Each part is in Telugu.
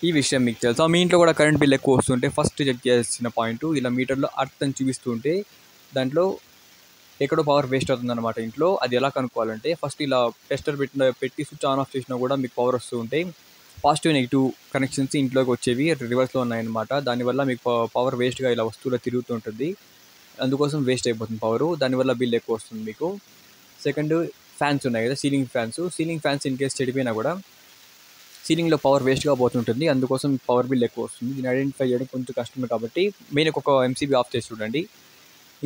ఈ విషయం మీకు తెలుసా? మీ ఇంట్లో కూడా కరెంట్ బిల్ ఎక్కువ వస్తుంటే ఫస్ట్ చెక్ చేయాల్సిన పాయింట్ ఇలా మీటర్లో అర్త్ అని చూపిస్తుంటే దాంట్లో ఎక్కడో పవర్ వేస్ట్ అవుతుందన్నమాట ఇంట్లో. అది ఎలా కనుక్కోవాలంటే ఫస్ట్ ఇలా టెస్టర్ పెట్టి స్విచ్ ఆన్ ఆఫ్ చేసినా కూడా మీకు పవర్ వస్తూ ఉంటే పాజిటివ్ నెగిటివ్ కనెక్షన్స్ ఇంట్లోకి వచ్చేవి రివర్స్లో ఉన్నాయన్నమాట. దానివల్ల మీకు పవర్ వేస్ట్గా ఇలా వస్తువులో తిరుగుతూ ఉంటుంది. అందుకోసం వేస్ట్ అయిపోతుంది పవరు. దానివల్ల బిల్ ఎక్కువ వస్తుంది మీకు. సెకండ్, ఫ్యాన్స్ ఉన్నాయి కదా, సీలింగ్ ఫ్యాన్స్ ఇన్ కేస్ చెడిపోయినా కూడా సీలింగ్లో పవర్ వేస్ట్గా పోతుంటుంది. అందుకోసం పవర్ బిల్ ఎక్కువ వస్తుంది. దీన్ని ఐడెంటిఫై చేయడం కొంచెం కష్టమే కాబట్టి మెయిన్ ఒక ఎంసీబీ ఆఫ్ చేసి చూడండి.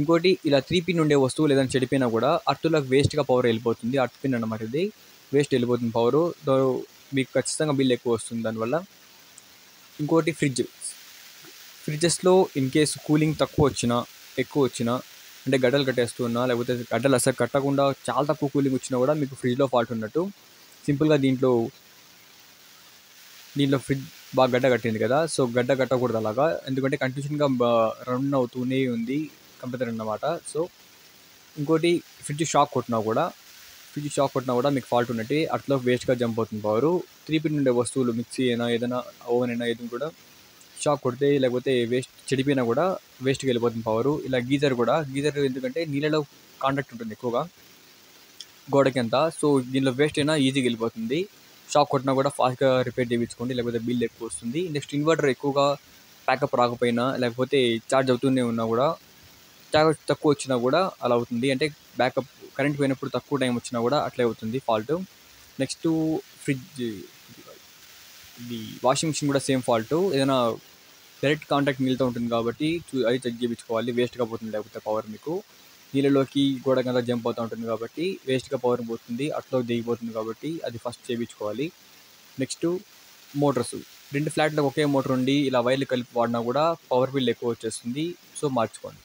ఇంకోటి, ఇలా 3 పిన్ ఉండే వస్తువులు ఏదైనా చెడిపోయినా కూడా అర్త్లోకి వేస్ట్గా పవర్ వెళ్ళిపోతుంది. అర్త్ పిన్ అన్నమాట ఇది. వేస్ట్ వెళ్ళిపోతుంది పవరు. మీకు ఖచ్చితంగా బిల్ ఎక్కువ వస్తుంది దానివల్ల. ఇంకోటి ఫ్రిడ్జెస్లో ఇన్ కేసు కూలింగ్ తక్కువ వచ్చినా ఎక్కువ వచ్చినా అంటే గడ్డలు కట్టేస్తున్నా లేకపోతే గడ్డలు అసలు కట్టకుండా చాలా తక్కువ కూలింగ్ వచ్చినా కూడా మీకు ఫ్రిడ్జ్లో ఫాల్ట్ ఉన్నట్టు. సింపుల్గా దీంట్లో ఫ్రిడ్జ్ బాగా గడ్డ కట్టింది కదా, సో గడ్డ కట్టకూడదు అలాగా. ఎందుకంటే కంటిన్యూషన్గా రన్ అవుతూనే ఉంది కంప్యూటర్ అన్నమాట. సో ఇంకోటి, ఫ్రిడ్జ్ షాక్ కొట్టినా కూడా మీకు ఫాల్ట్ ఉన్నట్టు. అట్లా వేస్ట్గా జంప్ అవుతుంది పవరు. 3 పిన్ ఉండే వస్తువులు మిక్సీ అయినా ఏదైనా ఓవెన్ అయినా ఏదైనా కూడా షాక్ కొడితే లేకపోతే చెడిపోయినా కూడా వేస్ట్గా వెళ్ళిపోతుంది పవరు. ఇలా గీజర్ ఎందుకంటే నీళ్ళలో కాంటాక్ట్ ఉంటుంది ఎక్కువగా గోడకి అంతా. సో దీనిలో వేస్ట్ అయినా ఈజీగా వెళ్ళిపోతుంది. షాక్ కొట్టినా కూడా ఫాస్ట్గా రిపేర్ చేయించుకోండి, లేకపోతే బిల్ ఎక్కువ వస్తుంది. నెక్స్ట్, ఇన్వర్టర్ ఎక్కువగా ప్యాకప్ రాకపోయినా లేకపోతే ఛార్జ్ అవుతూనే ఉన్నా కూడా ఛార్జ్ తక్కువ వచ్చినా కూడా అలా అవుతుంది. అంటే బ్యాకప్ కరెంట్ పోయినప్పుడు తక్కువ టైం వచ్చినా కూడా అట్లే అవుతుంది ఫాల్ట్. నెక్స్ట్, ఇది వాషింగ్ మిషన్ కూడా సేమ్ ఫాల్ట్. ఏదైనా డైరెక్ట్ కాంటాక్ట్ నీళ్ళతో ఉంటుంది కాబట్టి అది చెక్ చేయించుకోవాలి. వేస్ట్గా పోతుంది లేకపోతే పవర్ మీకు. నీళ్ళలోకి గోడ కింద జంప్ అవుతూ ఉంటుంది కాబట్టి వేస్ట్గా పవర్ పోతుంది, అట్లోకి దిగిపోతుంది కాబట్టి అది ఫస్ట్ చేయించుకోవాలి. Next, Motors. 2 ఫ్లాట్లకు ఒకే మోటార్ ఉండి ఇలా వైర్లు కలిపి వాడినా కూడా పవర్ బిల్ ఎక్కువ వచ్చేస్తుంది. సో మార్చుకోండి.